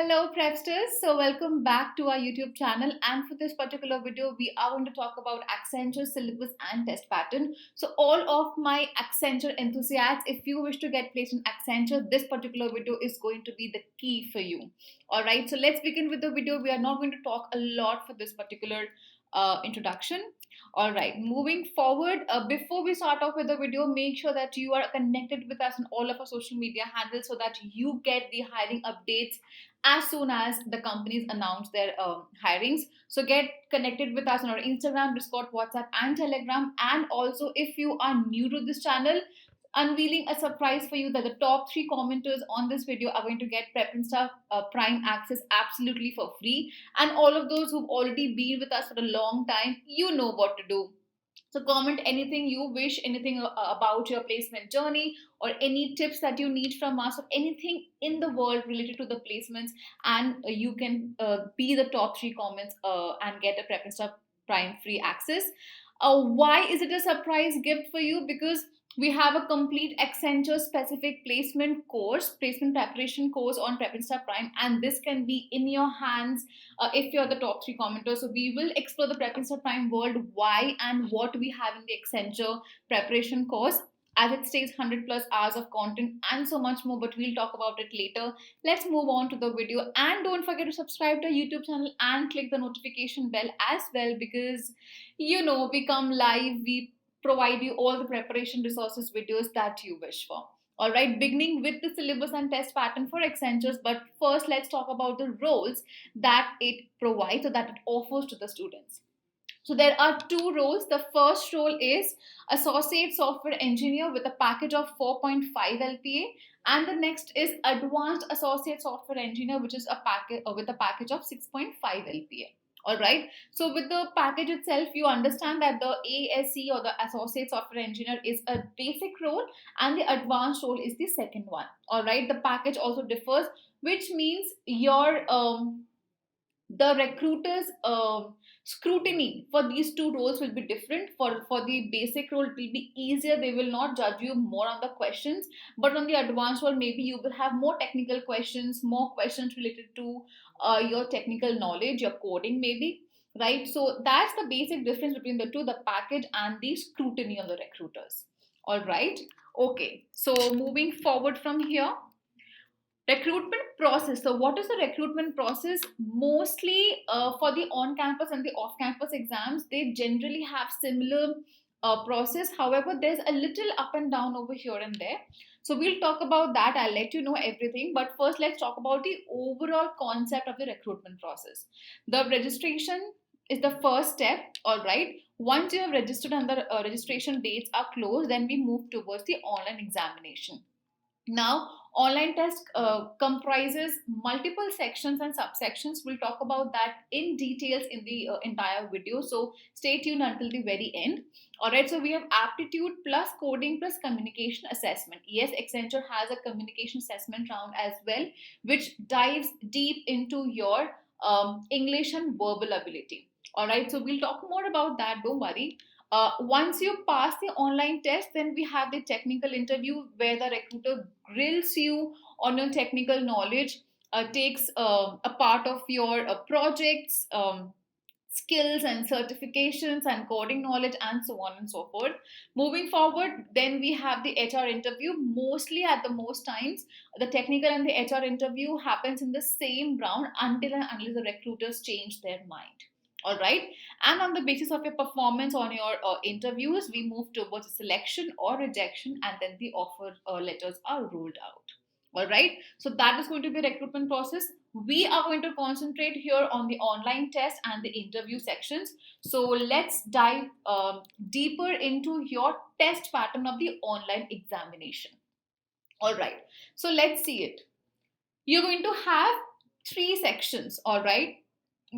Hello Prepsters, so welcome back to our YouTube channel, and for this particular video we are going to talk about Accenture syllabus and test pattern. So all of my Accenture enthusiasts, if you wish to get placed in Accenture, this particular video is going to be the key for you. Alright, so let's begin with the video. We are not going to talk a lot for this particular introduction. All right, moving forward, before we start off with the video, make sure that you are connected with us on all of our social media handles so that you get the hiring updates as soon as the companies announce their hirings. So get connected with us on our Instagram, Discord, WhatsApp, and Telegram. And also, if you are new to this channel, unveiling a surprise for you that the top 3 commenters on this video are going to get Prep and Stuff Prime access absolutely for free. And all of those who've already been with us for a long time, you know what to do. So comment anything you wish, anything about your placement journey, or any tips that you need from us, or anything in the world related to the placements, and you can be the top 3 comments and get a Prep and Stuff Prime free access. Why is it a surprise gift for you? Because we have a complete Accenture specific placement course, placement preparation course on Prep and Stuff Prime, and this can be in your hands if you're the top 3 commenters. So we will explore the Prep and Stuff Prime world, why and what we have in the Accenture preparation course, as it stays 100 plus hours of content and so much more, but we'll talk about it later. Let's move on to the video, and don't forget to subscribe to our YouTube channel and click the notification bell as well, because we come live, we provide you all the preparation resources videos that you wish for. All right, beginning with the syllabus and test pattern for Accentures, but first let's talk about the roles that it provides or that it offers to the students. So there are 2 roles. The first role is Associate Software Engineer with a package of 4.5 LPA, and the next is Advanced Associate Software Engineer, which is a package with a package of 6.5 LPA. All right. So with the package itself, you understand that the ASE or the Associate Software Engineer is a basic role, and the advanced role is the second one. All right. The package also differs, which means the recruiters scrutiny for these 2 roles will be different. For the basic role, it will be easier. They will not judge you more on the questions, but on the advanced role, maybe you will have more technical questions, more questions related to your technical knowledge, your coding maybe, right? So that's the basic difference between the 2, the package and the scrutiny of the recruiters. All right, okay, so moving forward from here, recruitment process. So what is the recruitment process? Mostly for the on campus and the off campus exams, they generally have similar process. However, there's a little up and down over here and there, so we'll talk about that. I'll let you know everything, but first let's talk about the overall concept of the recruitment process. The registration is the first step. All right, once you have registered and the registration dates are closed, then we move towards the online examination. Now, online test comprises multiple sections and subsections. We'll talk about that in details in the entire video. So stay tuned until the very end. All right. So we have aptitude plus coding plus communication assessment. Yes, Accenture has a communication assessment round as well, which dives deep into your English and verbal ability. All right. So we'll talk more about that. Don't worry. Once you pass the online test, then we have the technical interview where the recruiter grills you on your technical knowledge, takes a part of your projects, skills and certifications and coding knowledge, and so on and so forth. Moving forward, then we have the HR interview. Mostly at the most times, the technical and the HR interview happens in the same round until and unless the recruiters change their mind. All right, and on the basis of your performance on your interviews, we move towards a selection or rejection, and then the offer letters are rolled out. All right, so that is going to be a recruitment process. We are going to concentrate here on the online test and the interview sections. So let's dive deeper into your test pattern of the online examination. All right, so let's see it. You're going to have 3 sections. All right,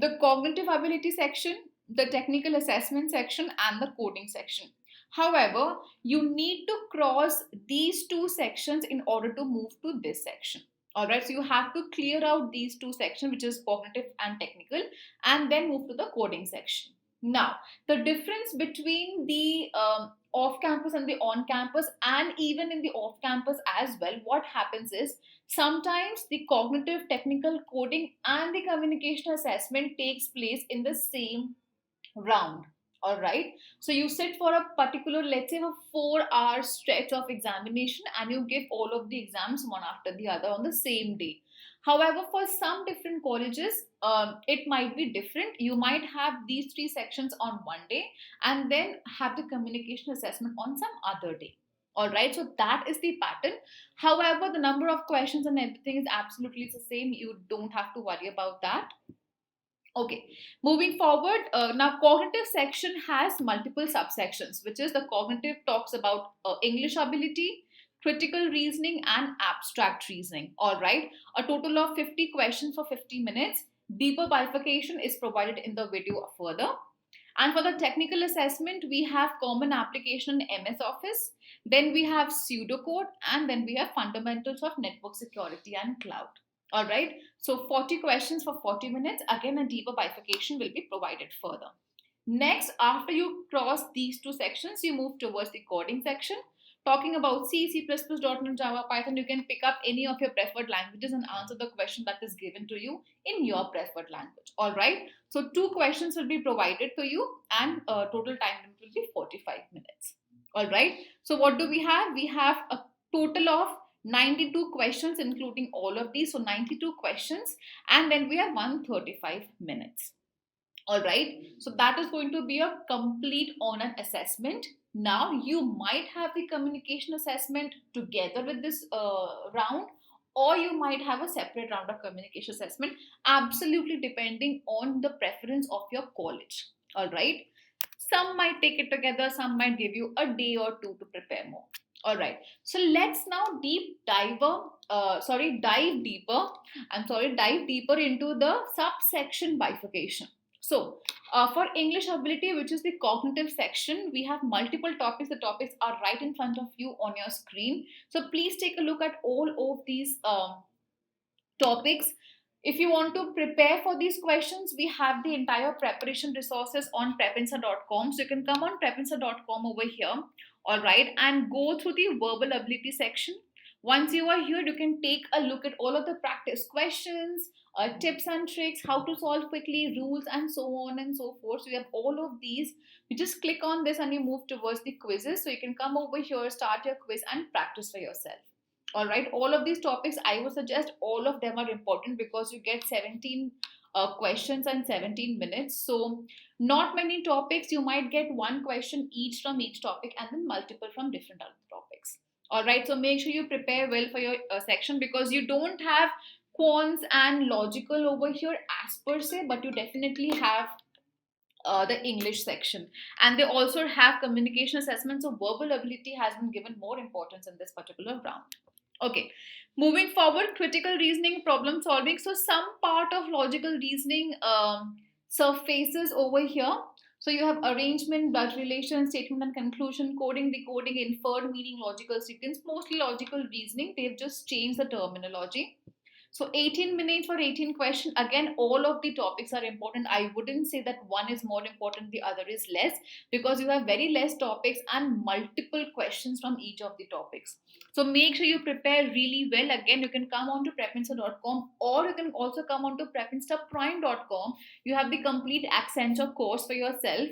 the cognitive ability section, the technical assessment section, and the coding section. However, you need to cross these 2 sections in order to move to this section. All right, so you have to clear out these 2 sections, which is cognitive and technical, and then move to the coding section. Now, the difference between the off campus and the on campus, and even in the off campus as well, what happens is sometimes the cognitive, technical, coding, and the communication assessment takes place in the same round. All right, so you sit for a particular, let's say, a 4 hour stretch of examination, and you give all of the exams one after the other on the same day. However, for some different colleges, it might be different. You might have these three sections on one day and then have the communication assessment on some other day. All right, so that is the pattern. However, the number of questions and everything is absolutely the same. You don't have to worry about that. Okay, moving forward, now cognitive section has multiple subsections, which is the cognitive talks about English ability, critical reasoning, and abstract reasoning. All right, a total of 50 questions for 50 minutes. Deeper bifurcation is provided in the video further. And for the technical assessment, we have common application in MS Office, then we have pseudocode, and then we have fundamentals of network security and cloud. All right, so 40 questions for 40 minutes. Again, a deeper bifurcation will be provided further. Next, after you cross these two sections, you move towards the coding section. Talking about C, C++, .NET, Java, Python, you can pick up any of your preferred languages and answer the question that is given to you in your preferred language. All right. So 2 questions will be provided to you, and total time limit will be 45 minutes. All right. So what do we have? We have a total of 92 questions, including all of these. So 92 questions, and then we have 135 minutes. All right, so that is going to be a complete on an assessment. Now you might have the communication assessment together with this round, or you might have a separate round of communication assessment, absolutely depending on the preference of your college. All right, some might take it together, some might give you a day or two to prepare more. All right, so let's now dive deeper into the subsection bifurcation. So, for English ability, which is the cognitive section, we have multiple topics. The topics are right in front of you on your screen. So, please take a look at all of these topics. If you want to prepare for these questions, we have the entire preparation resources on prepinsa.com. So, you can come on prepinsa.com over here, all right, and go through the verbal ability section. Once you are here, you can take a look at all of the practice questions, tips and tricks, how to solve quickly, rules, and so on and so forth. So you have all of these. You just click on this and you move towards the quizzes. So you can come over here, start your quiz, and practice for yourself. All right, all of these topics, I would suggest all of them are important because you get 17 questions and 17 minutes. So not many topics. You might get one question each from each topic, and then multiple from different other topics. All right, so make sure you prepare well for your section, because you don't have quants and logical over here as per se, but you definitely have the English section, and they also have communication assessment. So verbal ability has been given more importance in this particular round. Okay, moving forward, critical reasoning, problem solving. So some part of logical reasoning surfaces over here. So you have arrangement, blood relation, statement and conclusion, coding, decoding, inferred meaning, logical sequence, mostly logical reasoning. They've just changed the terminology. So 18 minutes for 18 questions. Again, all of the topics are important. I wouldn't say that one is more important, the other is less, because you have very less topics and multiple questions from each of the topics. So make sure you prepare really well. Again, you can come on to prepinsta.com, or you can also come on to prepinstaprime.com. You have the complete Accenture course for yourself.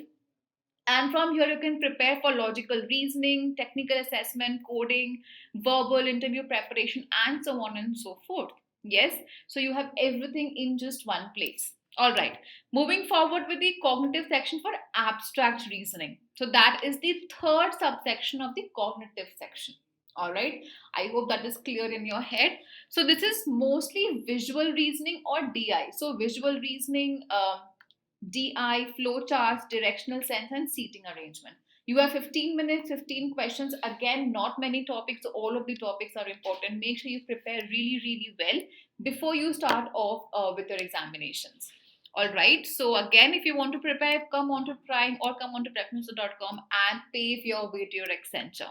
And from here, you can prepare for logical reasoning, technical assessment, coding, verbal interview preparation, and so on and so forth. Yes, so you have everything in just one place. All right, moving forward with the cognitive section for abstract reasoning. So that is the third subsection of the cognitive section. All right, I hope that is clear in your head. So this is mostly visual reasoning or DI. So visual reasoning, DI, flowcharts, directional sense, and seating arrangement. You have 15 minutes, 15 questions. Again, not many topics. So all of the topics are important. Make sure you prepare really, really well before you start off with your examinations. All right. So again, if you want to prepare, come on to Prime or come on to prepminster.com and pave your way to your Accenture.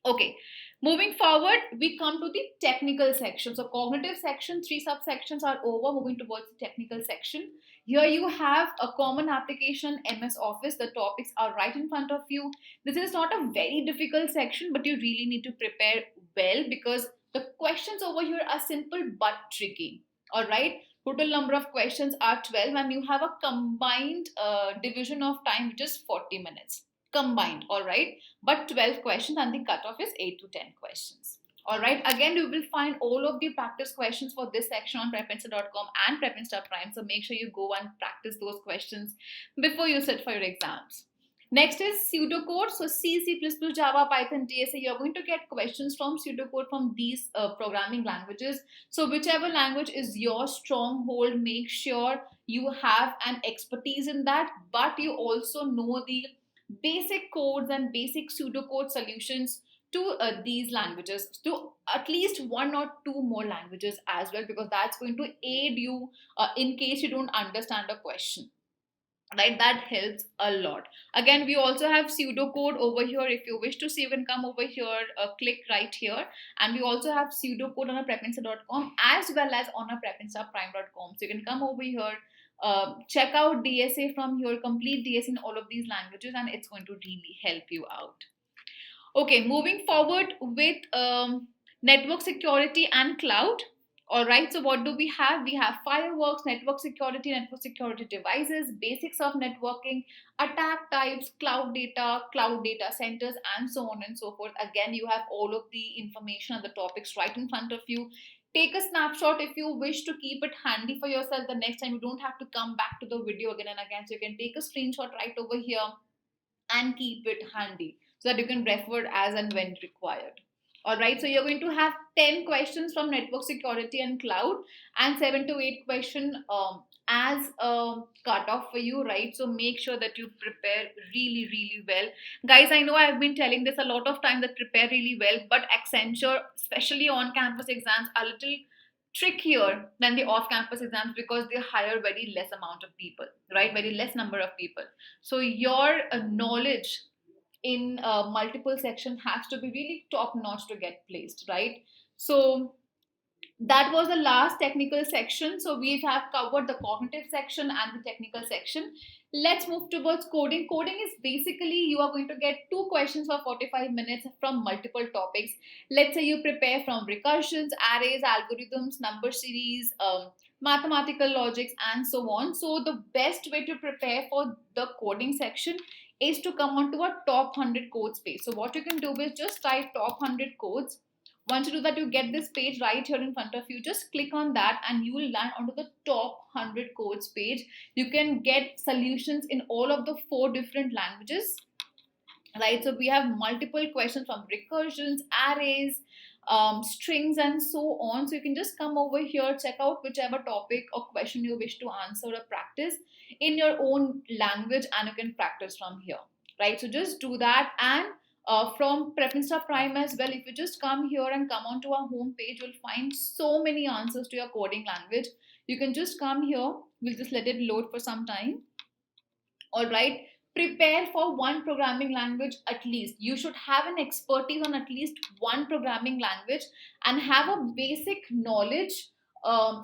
Okay. Moving forward, we come to the technical section. So cognitive section, 3 subsections are over. Moving towards the technical section. Here you have a common application, MS Office. The topics are right in front of you. This is not a very difficult section, but you really need to prepare well because the questions over here are simple but tricky. All right. Total number of questions are 12 and you have a combined division of time which is 40 minutes combined. All right, but 12 questions and the cutoff is 8 to 10 questions. All right, again, you will find all of the practice questions for this section on prepinsta.com and Prepinsta Prime. So make sure you go and practice those questions before you sit for your exams. Next is pseudocode. So C, C++, Java, Python, DSA. You're going to get questions from pseudocode from these programming languages. So whichever language is your stronghold, make sure you have an expertise in that, but you also know the basic codes and basic pseudocode solutions to these languages, to at least one or two more languages as well, because that's going to aid you in case you don't understand a question, right? That helps a lot. Again, we also have pseudocode over here. If you wish to see, you can come over here, click right here, and we also have pseudocode on a prepinsta.com as well as on a prepinstaprime.com. So you can come over here, check out DSA from here, complete DSA in all of these languages, and it's going to really help you out. Okay, moving forward with network security and cloud. All right, so what do we have? We have fireworks, network security devices, basics of networking, attack types, cloud data centers, and so on and so forth. Again, you have all of the information and the topics right in front of you. Take a snapshot if you wish to keep it handy for yourself. The next time you don't have to come back to the video again and again. So you can take a screenshot right over here and keep it handy so that you can refer as and when required. All right, so you're going to have 10 questions from network security and cloud and 7 to 8 question as a cutoff for you, right? So make sure that you prepare really, really well. Guys, I know I've been telling this a lot of time that prepare really well, but Accenture, especially on campus exams, are a little trickier than the off campus exams because they hire very less amount of people, right? Very less number of people. So your knowledge in multiple sections has to be really top notch to get placed, right? So that was the last technical section. So we have covered the cognitive section and the technical section. Let's move towards coding. Coding is basically you are going to get two questions for 45 minutes from multiple topics. Let's say you prepare from recursions, arrays, algorithms, number series, mathematical logics, and so on. So the best way to prepare for the coding section is to come onto a top 100 codes page. So what you can do is just type top 100 codes. Once you do that, you get this page right here in front of you. Just click on that and you will land onto the top 100 codes page. You can get solutions in all of the 4 different languages, right? So we have multiple questions from recursions, arrays, strings, and so on. So you can just come over here, check out whichever topic or question you wish to answer or practice in your own language, and you can practice from here, right? So just do that. And from Prepinsta Prime as well, if you just come here and come onto our home page, you'll find so many answers to your coding language. You can just come here. We'll just let it load for some time. All right, prepare for one programming language at least. You should have an expertise on at least one programming language and have a basic knowledge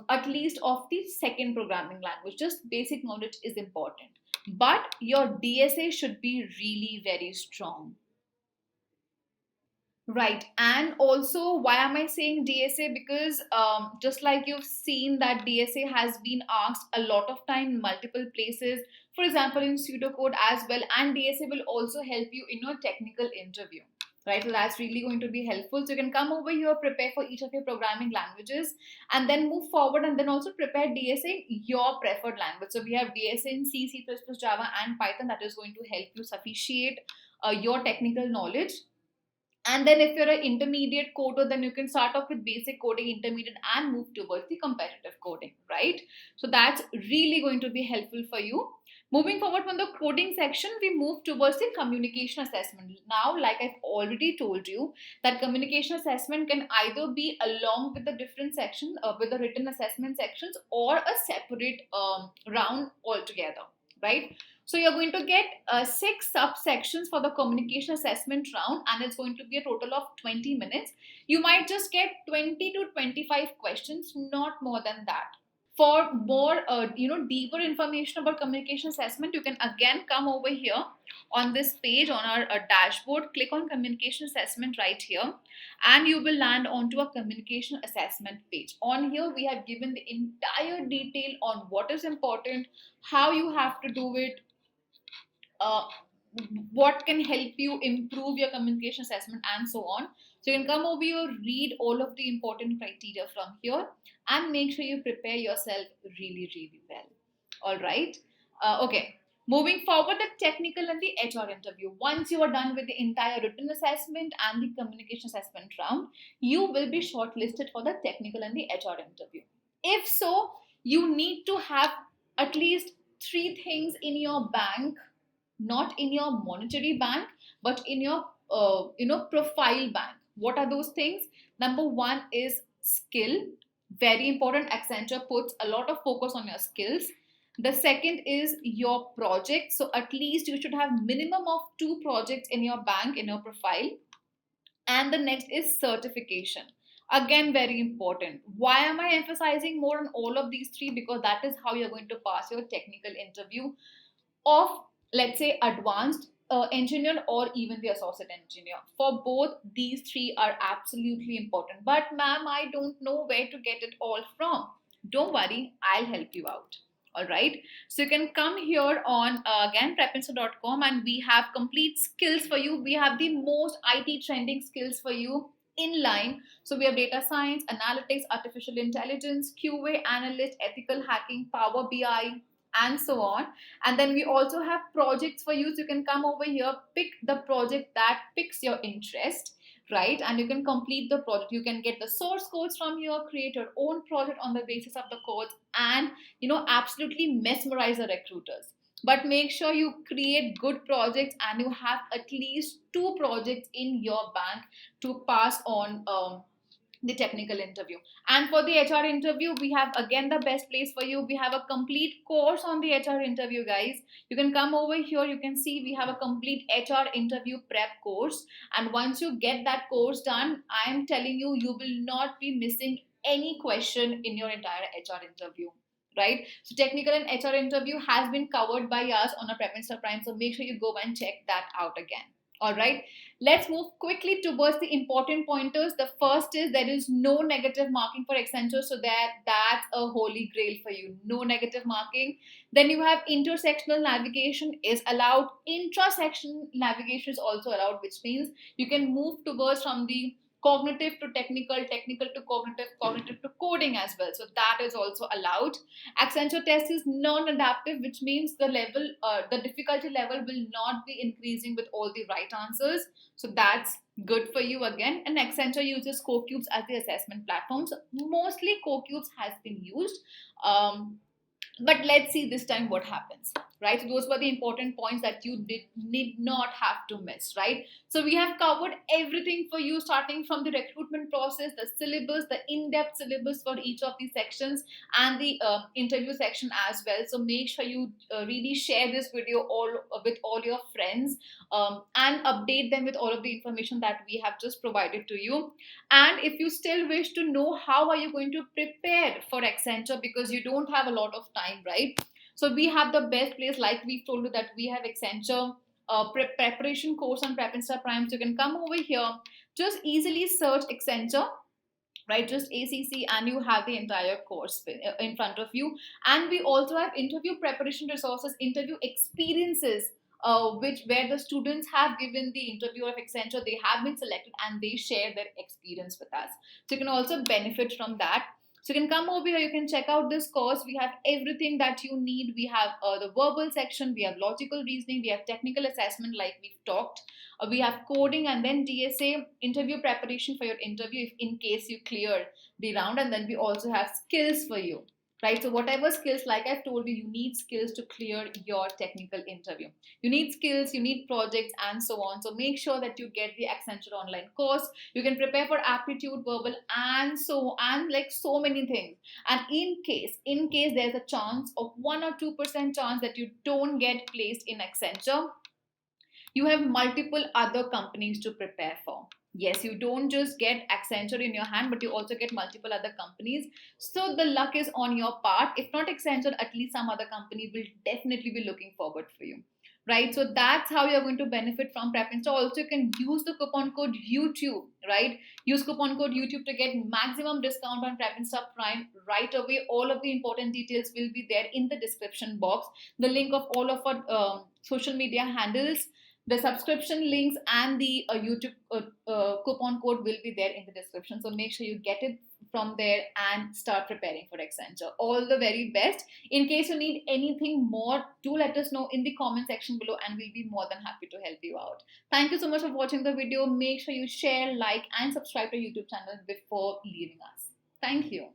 at least of the second programming language. Just basic knowledge is important, but your DSA should be really very strong. Right. And also, why am I saying DSA? Because just like you've seen that DSA has been asked a lot of time in multiple places, for example, in pseudocode as well, and DSA will also help you in your technical interview. Right. So that's really going to be helpful. So you can come over here, prepare for each of your programming languages, and then move forward and then also prepare DSA in your preferred language. So we have DSA in C, C++, Java, and Python that is going to help you sufficient your technical knowledge. And then if you're an intermediate coder, then you can start off with basic coding, intermediate, and move towards the competitive coding, right? So that's really going to be helpful for you. Moving forward from the coding section, we move towards the communication assessment. Now, like I've already told you, that communication assessment can either be along with the different sections, with the written assessment sections, or a separate round altogether, right? So you're going to get 6 subsections for the communication assessment round, and it's going to be a total of 20 minutes. You might just get 20 to 25 questions, not more than that. For more deeper information about communication assessment, you can again come over here on this page on our dashboard, click on communication assessment right here, and you will land onto a communication assessment page. On here we have given the entire detail on what is important, how you have to do it, uh, what can help you improve your communication assessment, and so on. So you can come over here, read all of the important criteria from here, and make sure you prepare yourself really, really well. All right. Okay. Moving forward, the technical and the HR interview. Once you are done with the entire written assessment and the communication assessment round, you will be shortlisted for the technical and the HR interview. If so, you need to have at least 3 things in your bank, not in your monetary bank, but in your profile bank. What are those things? Number one is skill. Very important. Accenture puts a lot of focus on your skills. The second is your project. So at least you should have minimum of 2 projects in your bank, in your profile. And the next is certification. Again, very important. Why am I emphasizing more on all of these 3? Because that is how you're going to pass your technical interview of, let's say, advanced engineer or even the associate engineer. For both, these 3 are absolutely important. But ma'am, I don't know where to get it all from. Don't worry, I'll help you out. All right. So you can come here on again prepinsta.com, and we have complete skills for you. We have the most IT trending skills for you in line. So we have data science, analytics, artificial intelligence, QA analyst, ethical hacking, Power BI, and so on. And then we also have projects for you. So you can come over here, pick the project that piques your interest, right? And you can complete the project. You can get the source codes from here, create your own project on the basis of the codes, and absolutely mesmerize the recruiters. But make sure you create good projects and you have at least 2 projects in your bank to pass on the technical interview. And for the HR interview, we have again the best place for you. We have a complete course on the HR interview, guys. You can come over here. You can see we have a complete HR interview prep course. And once you get that course done, I am telling you, you will not be missing any question in your entire HR interview. Right? So technical and HR interview has been covered by us on a Prep Insta Prime. So make sure you go and check that out again. All right. Let's move quickly towards the important pointers. The first is there is no negative marking for Accenture, so that's a holy grail for you. No negative marking. Then you have intersectional navigation is allowed. Intrasectional navigation is also allowed, which means you can move towards from the cognitive to technical, technical to cognitive, cognitive to coding as well. So that is also allowed. Accenture test is non-adaptive, which means the difficulty level will not be increasing with all the right answers. So that's good for you again. And Accenture uses CoCubes as the assessment platform. So mostly CoCubes has been used. But let's see this time what happens, right? So those were the important points that you need not have to miss, right? So we have covered everything for you, starting from the recruitment process, the syllabus, the in-depth syllabus for each of these sections, and the interview section as well. So make sure you really share this video with all your friends, and update them with all of the information that we have just provided to you. And if you still wish to know how are you going to prepare for Accenture, because you don't have a lot of time, right? So we have the best place, like we told you, that we have Accenture preparation course on Prep Insta Prime. So you can come over here, just easily search Accenture, right? Just ACC, and you have the entire course in front of you. And we also have interview preparation resources, interview experiences, where the students have given the interview of Accenture, they have been selected, and they share their experience with us. So you can also benefit from that. So you can come over here, you can check out this course. We have everything that you need. We have the verbal section, we have logical reasoning, we have technical assessment like we've talked. We have coding, and then DSA, interview preparation for your interview if in case you clear the round. And then we also have skills for you. right? So whatever skills, like I've told you, you need skills to clear your technical interview. You need skills, you need projects, and so on. So make sure that you get the Accenture online course. You can prepare for aptitude, verbal, and so, and like so many things. And in case there's a chance of 1 or 2% chance that you don't get placed in Accenture, you have multiple other companies to prepare for. Yes, you don't just get Accenture in your hand, but you also get multiple other companies. So the luck is on your part. If not Accenture, at least some other company will definitely be looking forward for you. Right? So that's how you're going to benefit from Preference. So also you can use the coupon code YouTube, right? Use coupon code YouTube to get maximum discount on Preference Sub Prime right away. All of the important details will be there in the description box. The link of all of our social media handles, the subscription links, and the YouTube coupon code will be there in the description. So make sure you get it from there and start preparing for Accenture. All the very best. In case you need anything more, do let us know in the comment section below and we'll be more than happy to help you out. Thank you so much for watching the video. Make sure you share, like, and subscribe to our YouTube channel before leaving us. Thank you.